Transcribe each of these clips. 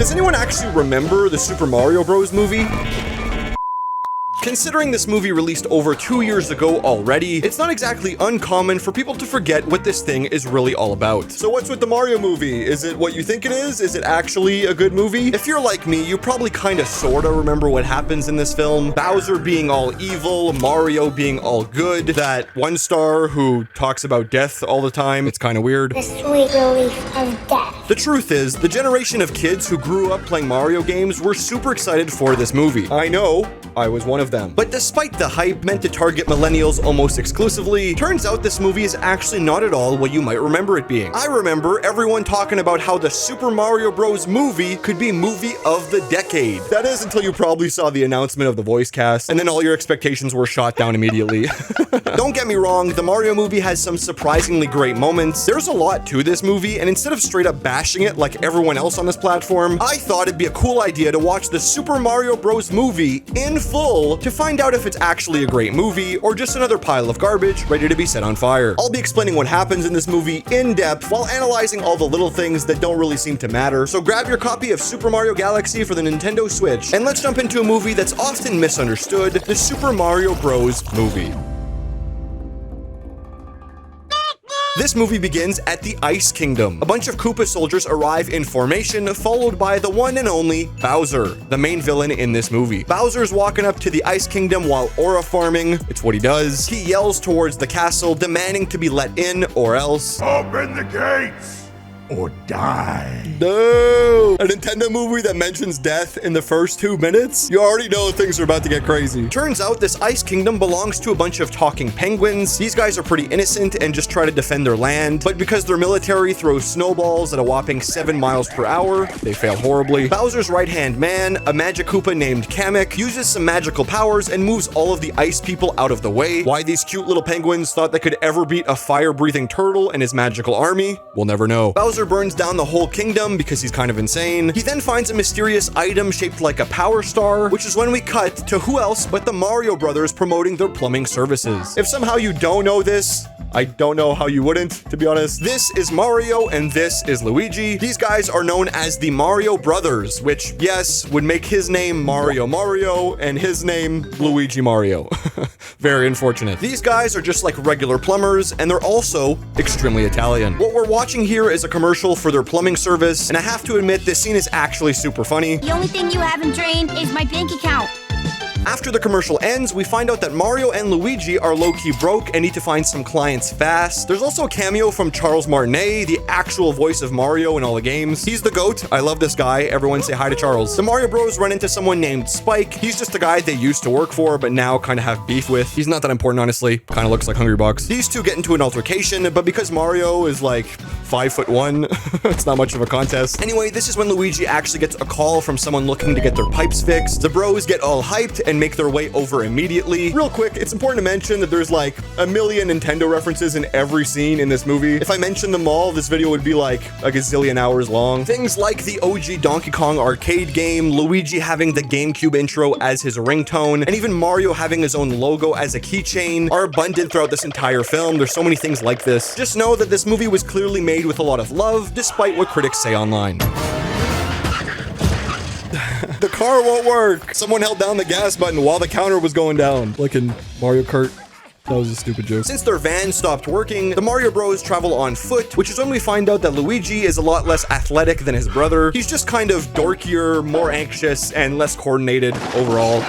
Does anyone actually remember the Super Mario Bros. Movie? Considering this movie released over 2 years ago already, it's not exactly uncommon for people to forget what this thing is really all about. So what's with the Mario movie? Is it what you think it is? Is it actually a good movie? If you're like me, you probably kinda sorta remember what happens in this film. Bowser being all evil, Mario being all good, that one star who talks about death all the time. It's kinda weird. The sweet relief of death. The truth is, the generation of kids who grew up playing Mario games were super excited for this movie. I know, I was one of them. But despite the hype meant to target millennials almost exclusively, turns out this movie is actually not at all what you might remember it being. I remember everyone talking about how the Super Mario Bros. Movie could be movie of the decade. That is until you probably saw the announcement of the voice cast, and then all your expectations were shot down immediately. Don't get me wrong, the Mario movie has some surprisingly great moments. There's a lot to this movie, and instead of straight up bashing it like everyone else on this platform, I thought it'd be a cool idea to watch the Super Mario Bros. Movie in full to find out if it's actually a great movie or just another pile of garbage ready to be set on fire. I'll be explaining what happens in this movie in depth while analyzing all the little things that don't really seem to matter. So grab your copy of Super Mario Galaxy for the Nintendo Switch and let's jump into a movie that's often misunderstood, the Super Mario Bros. Movie. This movie begins at the Ice Kingdom. A bunch of Koopa soldiers arrive in formation, followed by the one and only Bowser, the main villain in this movie. Bowser's walking up to the Ice Kingdom while aura farming. It's what he does. He yells towards the castle, demanding to be let in or else open the gates or die. No! A Nintendo movie that mentions death in the first 2 minutes? You already know things are about to get crazy. Turns out this Ice Kingdom belongs to a bunch of talking penguins. These guys are pretty innocent and just try to defend their land, but because their military throws snowballs at a whopping 7 miles per hour, they fail horribly. Bowser's right-hand man, a magic Koopa named Kamek, uses some magical powers and moves all of the ice people out of the way. Why these cute little penguins thought they could ever beat a fire-breathing turtle and his magical army, we'll never know. Bowser burns down the whole kingdom because he's kind of insane. He then finds a mysterious item shaped like a power star, which is when we cut to who else but the Mario brothers promoting their plumbing services. If somehow you don't know this, I don't know how you wouldn't, to be honest. This is Mario and this is Luigi. These guys are known as the Mario Brothers, which, yes, would make his name Mario Mario and his name Luigi Mario. Very unfortunate. These guys are just like regular plumbers, and they're also extremely Italian. What we're watching here is a commercial for their plumbing service, and I have to admit this scene is actually super funny. The only thing you haven't drained is my bank account. After the commercial ends, we find out that Mario and Luigi are low-key broke and need to find some clients fast. There's also a cameo from Charles Martinet, the actual voice of Mario in all the games. He's the GOAT. I love this guy. Everyone say hi to Charles. The Mario Bros run into someone named Spike. He's just a guy they used to work for, but now kind of have beef with. He's not that important, honestly. Kind of looks like Hungry Bucks. These two get into an altercation, but because Mario is like 5'1", it's not much of a contest. Anyway, this is when Luigi actually gets a call from someone looking to get their pipes fixed. The bros get all hyped and make their way over immediately. Real quick, it's important to mention that there's like a million Nintendo references in every scene in this movie. If I mentioned them all, this video would be like a gazillion hours long. Things like the OG Donkey Kong arcade game, Luigi having the GameCube intro as his ringtone, and even Mario having his own logo as a keychain are abundant throughout this entire film. There's so many things like this. Just know that this movie was clearly made with a lot of love, despite what critics say online. The car won't work. Someone held down the gas button while the counter was going down. Like in Mario Kart. That was a stupid joke. Since their van stopped working, the Mario Bros travel on foot, which is when we find out that Luigi is a lot less athletic than his brother. He's just kind of dorkier, more anxious, and less coordinated overall.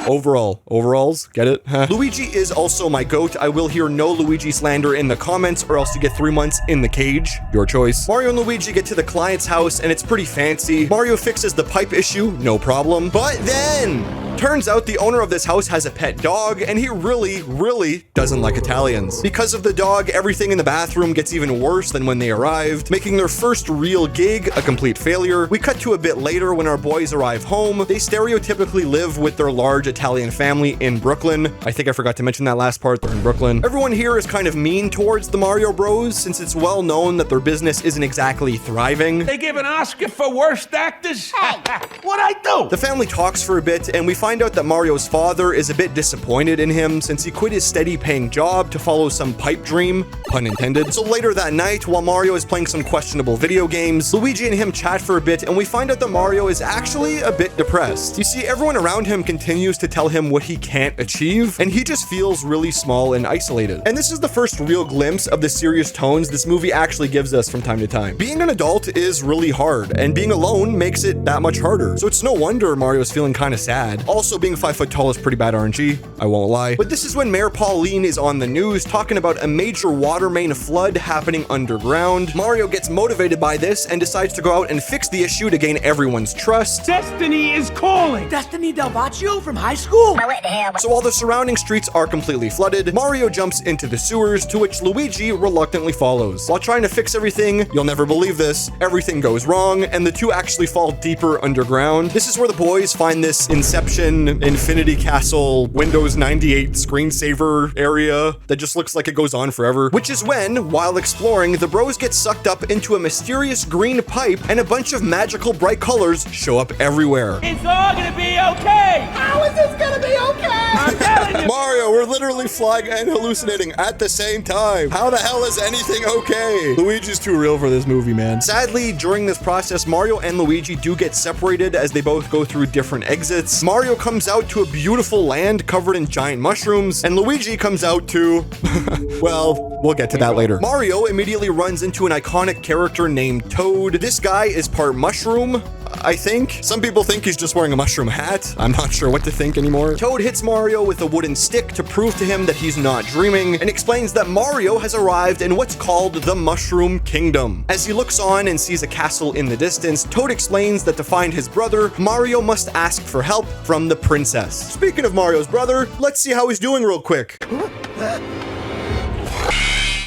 Overalls? Get it? Huh? Luigi is also my GOAT. I will hear no Luigi slander in the comments, or else you get 3 months in the cage. Your choice. Mario and Luigi get to the client's house, and it's pretty fancy. Mario fixes the pipe issue, no problem. But then, turns out the owner of this house has a pet dog, and he really doesn't like Italians. Because of the dog, everything in the bathroom gets even worse than when they arrived, making their first real gig a complete failure. We cut to a bit later when our boys arrive home. They stereotypically live with their large Italian family in Brooklyn. I think I forgot to mention that last part. They're in Brooklyn. Everyone here is kind of mean towards the Mario Bros, since it's well known that their business isn't exactly thriving. They give an Oscar for worst actors? Hey. What I I do. The family talks for a bit, and we find out that Mario's father is a bit disappointed in him since he quit his steady paying job to follow some pipe dream, pun intended. So later that night, while Mario is playing some questionable video games, Luigi and him chat for a bit, and we find out that Mario is actually a bit depressed. You see, everyone around him continues to tell him what he can't achieve, and he just feels really small and isolated. And this is the first real glimpse of the serious tones this movie actually gives us from time to time. Being an adult is really hard, and being alone makes it that much harder. So it's no wonder Mario's feeling kind of sad. Also, being 5 foot tall is pretty bad RNG, I won't lie. But this is when Mayor Pauline is on the news talking about a major water main flood happening underground. Mario gets motivated by this and decides to go out and fix the issue to gain everyone's trust. Destiny is calling! Destiny Del Vaccio from high school? So while the surrounding streets are completely flooded, Mario jumps into the sewers, to which Luigi reluctantly follows. While trying to fix everything, you'll never believe this, everything goes wrong, and the two actually fall deeper underground. This is where the boys find this Inception, Infinity Castle, Windows 98 screensaver area that just looks like it goes on forever. Which is when, while exploring, the bros get sucked up into a mysterious green pipe and a bunch of magical bright colors show up everywhere. It's all gonna be okay! How is this gonna be okay? I'm telling you! Mario, we're literally flying and hallucinating at the same time. How the hell is anything okay? Luigi's too real for this movie, man. Sadly, during this process, Mario and Luigi do get separated as they both go through different exits. Mario comes out to a beautiful land covered in giant mushrooms, and Luigi comes out to... well, we'll get to that later. Mario immediately runs into an iconic character named Toad. This guy is part mushroom, I think. Some people think he's just wearing a mushroom hat. I'm not sure what to think anymore. Toad hits Mario with a wooden stick to prove to him that he's not dreaming, and explains that Mario has arrived in what's called the Mushroom Kingdom. As he looks on and sees a castle in the distance, Toad explains that to find his brother, Mario must ask for help from the princess. Speaking of Mario's brother, let's see how he's doing real quick.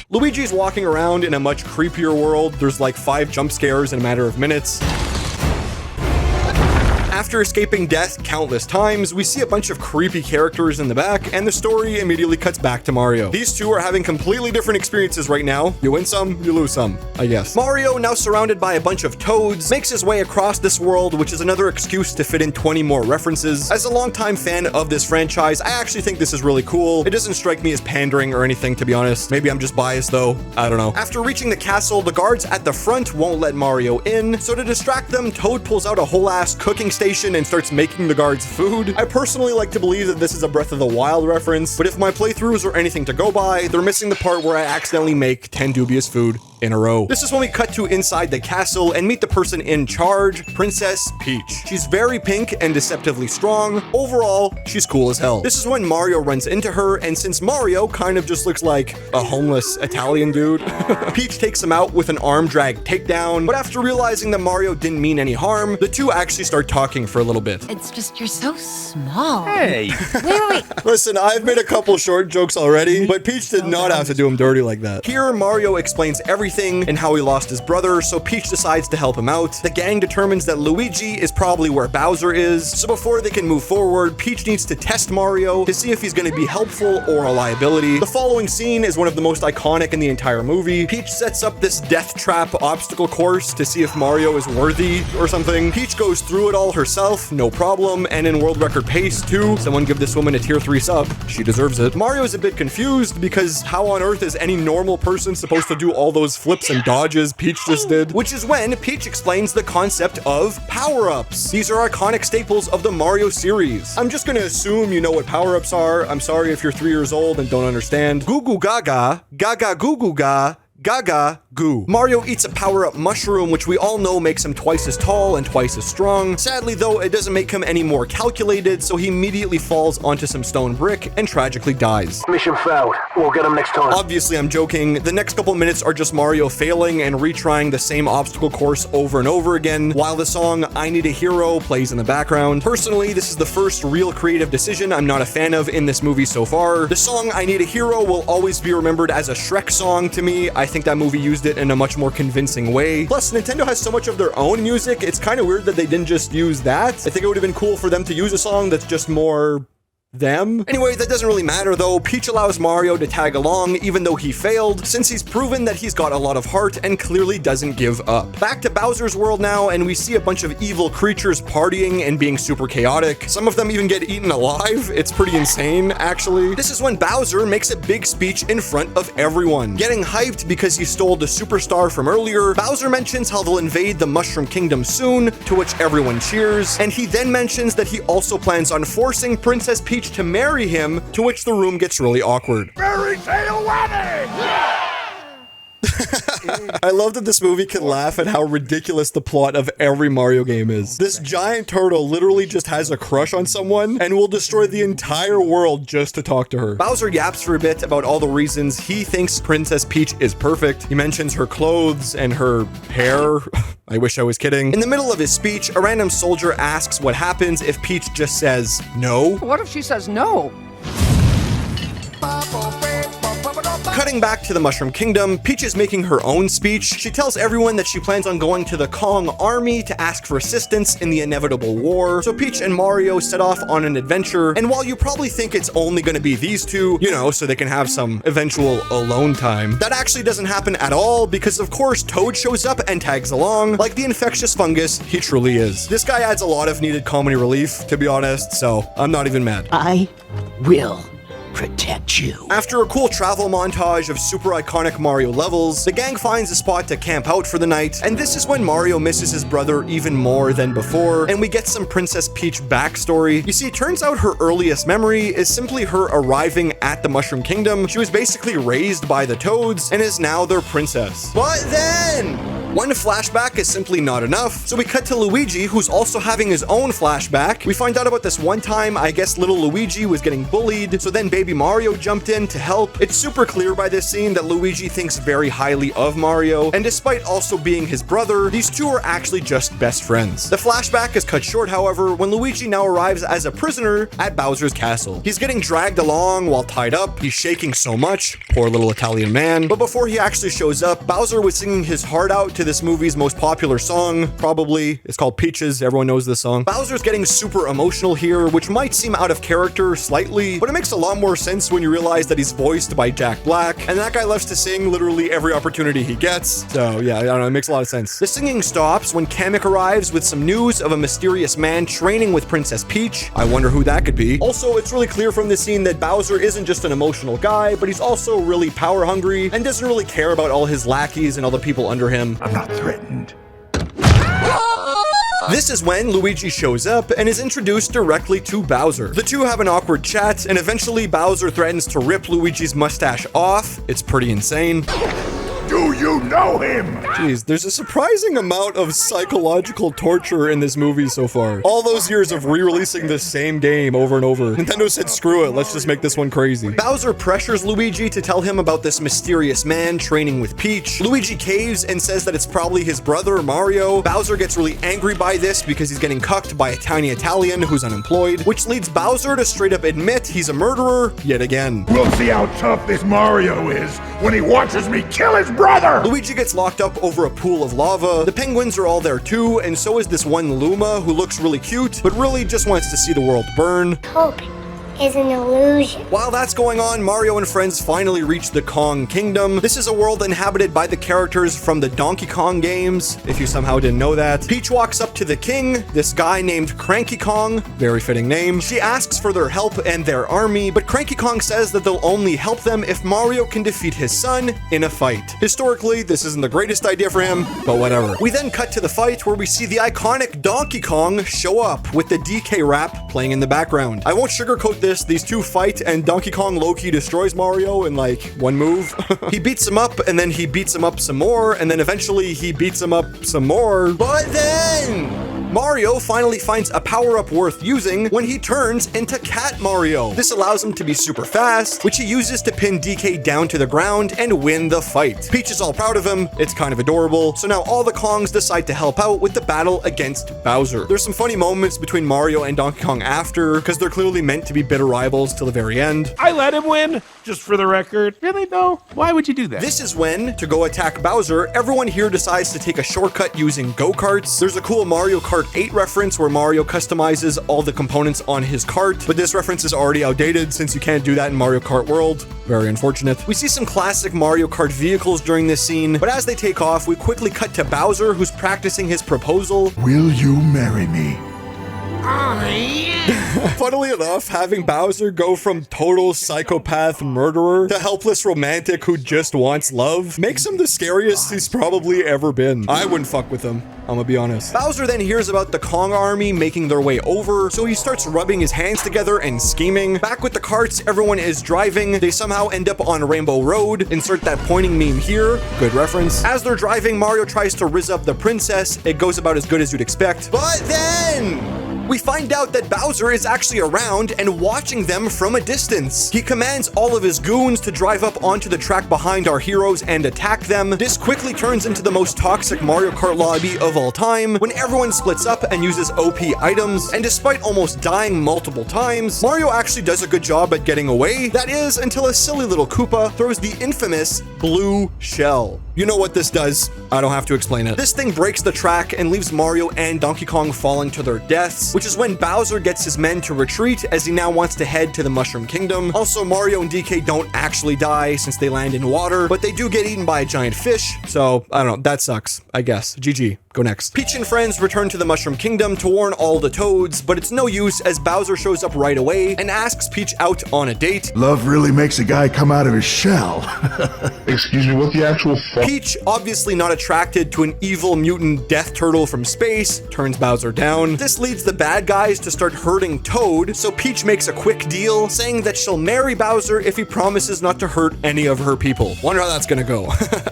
Luigi's walking around in a much creepier world. There's like 5 jump scares in a matter of minutes. After escaping death countless times, we see a bunch of creepy characters in the back, and the story immediately cuts back to Mario. These two are having completely different experiences right now. You win some, you lose some, I guess. Mario, now surrounded by a bunch of toads, makes his way across this world, which is another excuse to fit in 20 more references. As a longtime fan of this franchise, I actually think this is really cool. It doesn't strike me as pandering or anything, to be honest. Maybe I'm just biased though, I don't know. After reaching the castle, the guards at the front won't let Mario in, so to distract them, Toad pulls out a whole ass cooking station and starts making the guards food. I personally like to believe that this is a Breath of the Wild reference, but if my playthroughs are anything to go by, they're missing the part where I accidentally make 10 dubious food in a row. This is when we cut to inside the castle and meet the person in charge, Princess Peach. She's very pink and deceptively strong. Overall, she's cool as hell. This is when Mario runs into her, and since Mario kind of just looks like a homeless Italian dude, Peach takes him out with an arm drag takedown, but after realizing that Mario didn't mean any harm, the two actually start talking for a little bit. It's just you're so small. Hey! Wait. Listen, I've made a couple short jokes already, but Peach did not have to do him dirty like that. Here, Mario explains everything and how he lost his brother, so Peach decides to help him out. The gang determines that Luigi is probably where Bowser is, so before they can move forward, Peach needs to test Mario to see if he's going to be helpful or a liability. The following scene is one of the most iconic in the entire movie. Peach sets up this death trap obstacle course to see if Mario is worthy or something. Peach goes through it all herself, no problem, and in world record pace too. Someone give this woman a tier 3 sub. She deserves it. Mario's a bit confused because how on earth is any normal person supposed to do all those flips and dodges Peach just did? Which is when Peach explains the concept of power-ups. These are iconic staples of the Mario series. I'm just gonna assume you know what power-ups are. I'm sorry if you're 3 years old and don't understand. Goo goo gaga, gaga goo goo ga, gaga goo. Mario eats a power-up mushroom, which we all know makes him twice as tall and twice as strong. Sadly though, it doesn't make him any more calculated, so he immediately falls onto some stone brick and tragically dies. Mission failed. We'll get him next time. Obviously, I'm joking. The next couple minutes are just Mario failing and retrying the same obstacle course over and over again, while the song I Need a Hero plays in the background. Personally, this is the first real creative decision I'm not a fan of in this movie so far. The song I Need a Hero will always be remembered as a Shrek song to me. I think that movie used it in a much more convincing way. Plus, Nintendo has so much of their own music, it's kind of weird that they didn't just use that. I think it would have been cool for them to use a song that's just more them. Anyway, that doesn't really matter though. Peach allows Mario to tag along even though he failed, since he's proven that he's got a lot of heart and clearly doesn't give up. Back to Bowser's world now, and we see a bunch of evil creatures partying and being super chaotic. Some of them even get eaten alive. It's pretty insane, actually. This is when Bowser makes a big speech in front of everyone. Getting hyped because he stole the superstar from earlier, Bowser mentions how they'll invade the Mushroom Kingdom soon, to which everyone cheers, and he then mentions that he also plans on forcing Princess Peach to marry him, to which the room gets really awkward. Fairy tale wedding! I love that this movie can laugh at how ridiculous the plot of every Mario game is. This giant turtle literally just has a crush on someone and will destroy the entire world just to talk to her. Bowser yaps for a bit about all the reasons he thinks Princess Peach is perfect. He mentions her clothes and her hair. I wish I was kidding. In the middle of his speech, a random soldier asks what happens if Peach just says no. What if she says no? Cutting back to the Mushroom Kingdom, Peach is making her own speech. She tells everyone that she plans on going to the Kong army to ask for assistance in the inevitable war. So Peach and Mario set off on an adventure, and while you probably think it's only going to be these two, you know, so they can have some eventual alone time, that actually doesn't happen at all, because of course Toad shows up and tags along, like the infectious fungus he truly is. This guy adds a lot of needed comedy relief, to be honest, so I'm not even mad. I will protect you. After a cool travel montage of super iconic Mario levels, the gang finds a spot to camp out for the night, and this is when Mario misses his brother even more than before, and we get some Princess Peach backstory. You see, it turns out her earliest memory is simply her arriving at the Mushroom Kingdom. She was basically raised by the Toads and is now their princess. But then one flashback is simply not enough, so we cut to Luigi, who's also having his own flashback. We find out about this one time, I guess little Luigi was getting bullied, so then baby Mario jumped in to help. It's super clear by this scene that Luigi thinks very highly of Mario, and despite also being his brother, these two are actually just best friends. The flashback is cut short, however, when Luigi now arrives as a prisoner at Bowser's castle. He's getting dragged along while tied up. He's shaking so much, poor little Italian man. But before he actually shows up, Bowser was singing his heart out to this movie's most popular song, probably. It's called Peaches. Everyone knows this song. Bowser's getting super emotional here, which might seem out of character slightly, but it makes a lot more sense when you realize that he's voiced by Jack Black, and that guy loves to sing literally every opportunity he gets. So yeah, I don't know, it makes a lot of sense. The singing stops when Kamek arrives with some news of a mysterious man training with Princess Peach. I wonder who that could be. Also, it's really clear from this scene that Bowser isn't just an emotional guy, but he's also really power hungry and doesn't really care about all his lackeys and all the people under him. I'm not threatened. This is when Luigi shows up and is introduced directly to Bowser. The two have an awkward chat, and eventually Bowser threatens to rip Luigi's mustache off. It's pretty insane. Do you know him? Jeez, there's a surprising amount of psychological torture in this movie so far. All those years of re-releasing the same game over and over. Nintendo said, screw it, let's just make this one crazy. Bowser pressures Luigi to tell him about this mysterious man training with Peach. Luigi caves and says that it's probably his brother, Mario. Bowser gets really angry by this because he's getting cucked by a tiny Italian who's unemployed, which leads Bowser to straight up admit he's a murderer yet again. We'll see how tough this Mario is when he watches me kill his brother! Luigi gets locked up over a pool of lava. The penguins are all there too, and so is this one Luma who looks really cute, but really just wants to see the world burn. Hope is an illusion. While that's going on, Mario and friends finally reach the Kong Kingdom. This is a world inhabited by the characters from the Donkey Kong games, if you somehow didn't know that. Peach walks up to the king, this guy named Cranky Kong, very fitting name. She asks for their help and their army, but Cranky Kong says that they'll only help them if Mario can defeat his son in a fight. Historically, this isn't the greatest idea for him, but whatever. We then cut to the fight where we see the iconic Donkey Kong show up with the DK rap playing in the background. I won't sugarcoat this, these two fight and Donkey Kong low-key destroys Mario in like one move. He beats him up and then he beats him up some more and then eventually he beats him up some more. But then Mario finally finds a power-up worth using when he turns into Cat Mario. This allows him to be super fast, which he uses to pin DK down to the ground and win the fight. Peach is all proud of him, it's kind of adorable, so now all the Kongs decide to help out with the battle against Bowser. There's some funny moments between Mario and Donkey Kong after, because they're clearly meant to be bitter rivals till the very end. I let him win, just for the record. Really though? Why would you do that? This is when, to go attack Bowser, everyone here decides to take a shortcut using go-karts. There's a cool Mario Kart Kart 8 reference where Mario customizes all the components on his cart, but this reference is already outdated since you can't do that in Mario Kart World. Very unfortunate. We see some classic Mario Kart vehicles during this scene, but as they take off, we quickly cut to Bowser, who's practicing his proposal. Will you marry me? Funnily enough, having Bowser go from total psychopath murderer to helpless romantic who just wants love makes him the scariest he's probably ever been. I wouldn't fuck with him, I'm gonna be honest. Bowser then hears about the Kong army making their way over, so he starts rubbing his hands together and scheming. Back with the carts, everyone is driving. They somehow end up on Rainbow Road. Insert that pointing meme here. Good reference. As they're driving, Mario tries to rizz up the princess. It goes about as good as you'd expect. But then we find out that Bowser is actually around and watching them from a distance. He commands all of his goons to drive up onto the track behind our heroes and attack them. This quickly turns into the most toxic Mario Kart lobby of all time when everyone splits up and uses OP items. And despite almost dying multiple times, Mario actually does a good job at getting away. That is, until a silly little Koopa throws the infamous blue shell. You know what this does. I don't have to explain it. This thing breaks the track and leaves Mario and Donkey Kong falling to their deaths, which is when Bowser gets his men to retreat as he now wants to head to the Mushroom Kingdom. Also, Mario and DK don't actually die since they land in water, but they do get eaten by a giant fish, so I don't know, that sucks, I guess. GG. Go next. Peach and friends return to the Mushroom Kingdom to warn all the Toads, but it's no use as Bowser shows up right away and asks Peach out on a date. Love really makes a guy come out of his shell. Excuse me, what the actual fuck? Peach, obviously not attracted to an evil mutant death turtle from space, turns Bowser down. This leads the bad guys to start hurting Toad, so Peach makes a quick deal, saying that she'll marry Bowser if he promises not to hurt any of her people. Wonder how that's gonna go.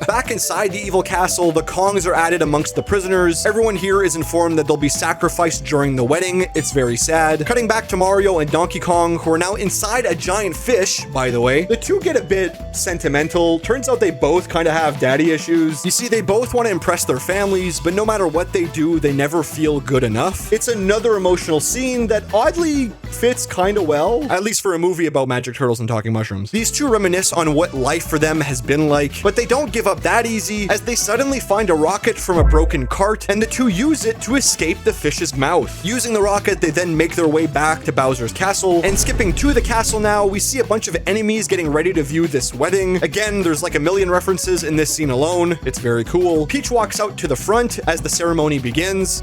Back inside the evil castle, the Kongs are added amongst the prisoners. Everyone here is informed that they'll be sacrificed during the wedding. It's very sad. Cutting back to Mario and Donkey Kong, who are now inside a giant fish, by the way. The two get a bit sentimental. Turns out they both kind of have daddy issues. You see, they both want to impress their families, but no matter what they do, they never feel good enough. It's another emotional scene that oddly fits kind of well, at least for a movie about magic turtles and talking mushrooms. These two reminisce on what life for them has been like, but they don't give up that easy as they suddenly find a rocket from a broken cart, and the two use it to escape the fish's mouth. Using the rocket, they then make their way back to Bowser's castle, and skipping to the castle now, we see a bunch of enemies getting ready to view this wedding. Again, there's like a million references in this scene alone. It's very cool. Peach walks out to the front as the ceremony begins.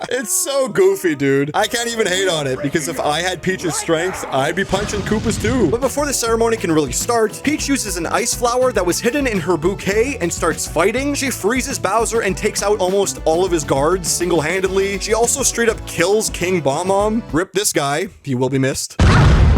It's so goofy, dude. I can't even hate on it because if I had Peach's strength, I'd be punching Koopas too. But before the ceremony can really start, Peach uses an ice flower that was hidden in her bouquet and starts fighting. She freezes Bowser and takes out almost all of his guards single-handedly. She also straight up kills King Bob-omb. Rip this guy. He will be missed.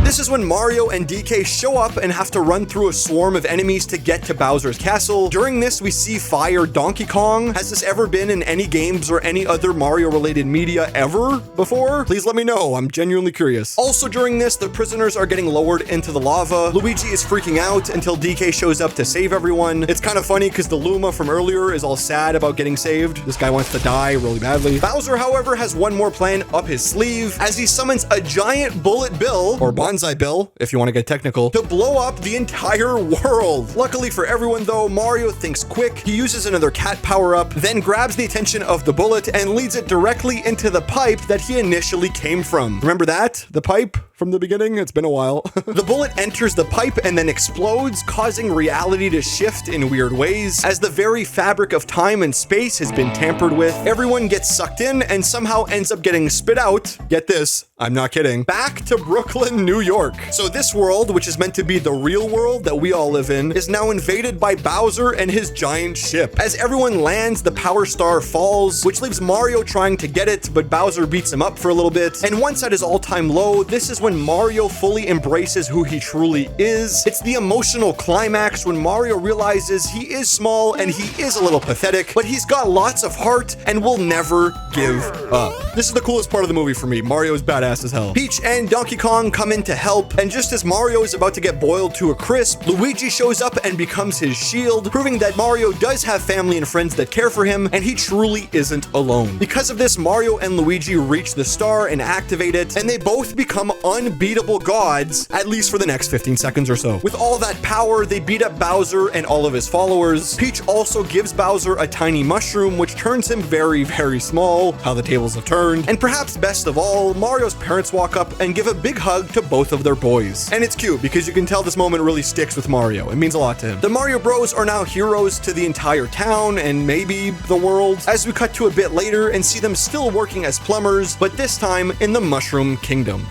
This is when Mario and DK show up and have to run through a swarm of enemies to get to Bowser's castle. During this, we see Fire Donkey Kong. Has this ever been in any games or any other Mario-related media ever before? Please let me know. I'm genuinely curious. Also during this, the prisoners are getting lowered into the lava. Luigi is freaking out until DK shows up to save everyone. It's kind of funny because the Luma from earlier is all sad about getting saved. This guy wants to die really badly. Bowser, however, has one more plan up his sleeve as he summons a giant bullet bill, or Bonsai Bill, if you want to get technical, to blow up the entire world. Luckily for everyone though, Mario thinks quick. He uses another cat power-up, then grabs the attention of the bullet and leads it directly into the pipe that he initially came from. Remember that? The pipe from the beginning? It's been a while. The bullet enters the pipe and then explodes, causing reality to shift in weird ways. As the very fabric of time and space has been tampered with, everyone gets sucked in and somehow ends up getting spit out. Get this, I'm not kidding. Back to Brooklyn, New York. So this world, which is meant to be the real world that we all live in, is now invaded by Bowser and his giant ship. As everyone lands, the Power Star falls, which leaves Mario trying to get it, but Bowser beats him up for a little bit. And once at his all-time low, this is when Mario fully embraces who he truly is. It's the emotional climax when Mario realizes he is small and he is a little pathetic, but he's got lots of heart and will never give up. This is the coolest part of the movie for me. Mario's badass as hell. Peach and Donkey Kong come in to help, and just as Mario is about to get boiled to a crisp, Luigi shows up and becomes his shield, proving that Mario does have family and friends that care for him, and he truly isn't alone. Because of this, Mario and Luigi reach the star and activate it, and they both become unbeatable gods, at least for the next 15 seconds or so. With all that power, they beat up Bowser and all of his followers. Peach also gives Bowser a tiny mushroom, which turns him very, very small, how the tables have turned. And perhaps best of all, Mario's parents walk up and give a big hug to both of their boys. And it's cute because you can tell this moment really sticks with Mario. It means a lot to him. The Mario Bros are now heroes to the entire town and maybe the world, as we cut to a bit later and see them still working as plumbers, but this time in the Mushroom Kingdom.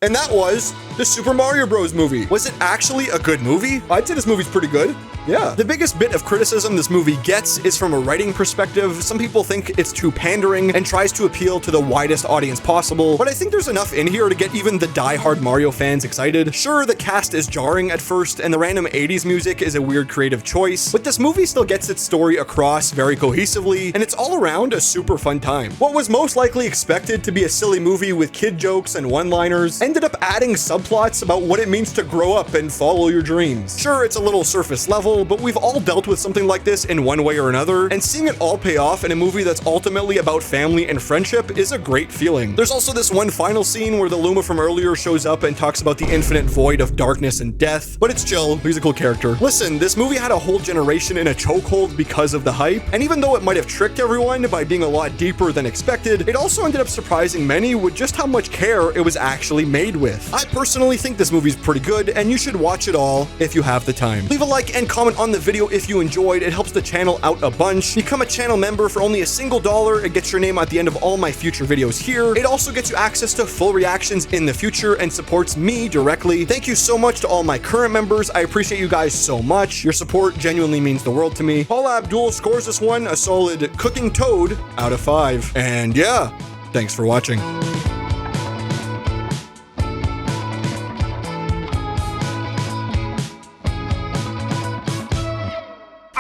And that was the Super Mario Bros. Movie. Was it actually a good movie? I'd say this movie's pretty good. Yeah. The biggest bit of criticism this movie gets is from a writing perspective. Some people think it's too pandering and tries to appeal to the widest audience possible, but I think there's enough in here to get even the die-hard Mario fans excited. Sure, the cast is jarring at first, and the random 80s music is a weird creative choice, but this movie still gets its story across very cohesively, and it's all around a super fun time. What was most likely expected to be a silly movie with kid jokes and one-liners ended up adding subplots about what it means to grow up and follow your dreams. Sure, it's a little surface level, but we've all dealt with something like this in one way or another, and seeing it all pay off in a movie that's ultimately about family and friendship is a great feeling. There's also this one final scene where the Luma from earlier shows up and talks about the infinite void of darkness and death, but it's chill. He's a cool character. Listen, this movie had a whole generation in a chokehold because of the hype, and even though it might have tricked everyone by being a lot deeper than expected, it also ended up surprising many with just how much care it was actually made with. I personally think this movie's pretty good, and you should watch it all if you have the time. Leave a like and comment on the video if you enjoyed. It helps the channel out a bunch. Become a channel member for only $1. It gets your name at the end of all my future videos here. It also gets you access to full reactions in the future and supports me directly. Thank you so much to all my current members. I appreciate you guys so much. Your support genuinely means the world to me. Paula Abdul scores this one a solid cooking toad out of 5. And yeah, thanks for watching.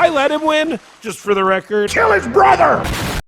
I let him win, just for the record. Kill his brother!